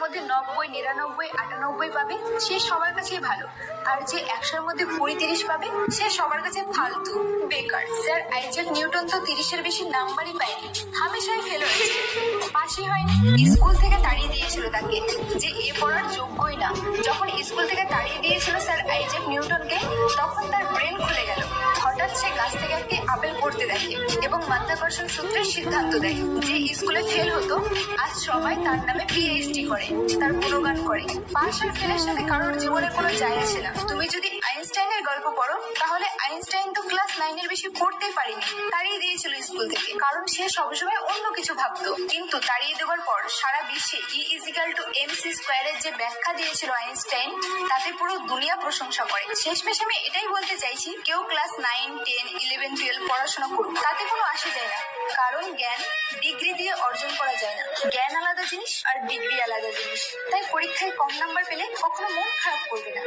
মধ্যে 90, 99, 98 পাবে সে সবার কাছেই ভালো, আর যে 100-র মধ্যে 20-30 পাবে সে সবার কাছে ফালতু, বেকার। স্যার আইজ্যাক নিউটন তো 30-এর বেশি নাম্বারই পায়নি, হামেশাই ফেল হয়েছে, পাশই হয়নি। স্কুল থেকে তাড়িয়ে দিয়েছিল তাকে, যে এ পড়ার যোগ্যই না। যখন স্কুল থেকে তাড়িয়ে দিয়েছিল স্যার আইজ্যাক নিউটনকে, তখন তার ব্রেন খুলে গেল। হঠাৎ সে গাছ থেকে একটি আপেল পড়তে দেখে এবং মাধ্যাকর্ষণ সূত্রের সিদ্ধান্ত দেয়। যে স্কুলে ফেল হতো আজ সবাই তার নামে পিএইচডি করে, তার গুণগান করে। পাশ আর ফেলের সাথে কারোর জীবনে কোনো যায় আসে না। তুমি যদি আইনস্টাইনের গল্প পড়ো তাহলে আইনস্টাইন তো ক্লাস 9-এর বেশি পড়তেই পারেনি, তাড়িয়ে দিয়েছিল স্কুল থেকে, কারণ সে সবসময় অন্য কিছু ভাবতো। কিন্তু তাড়িয়ে দেওয়ার পর সারা বিশ্বে E=mc² এর যে ব্যাখ্যা দিয়েছিল আইনস্টাইন, তাতে পুরো দুনিয়া প্রশংসা করে। শেষমেশ আমি এটাই বলতে চাইছি, কেউ ক্লাস 9, 10, 11, 12 পড়াশোনা করুক, তাতে কোনো আসে যায় না, কারণ জ্ঞান ডিগ্রি দিয়ে অর্জন করা যায় না। জ্ঞান আলাদা জিনিস আর ডিগ্রি আলাদা জিনিস। তাই পরীক্ষায় কম নাম্বার পেলে কখনো মন খারাপ করবে না।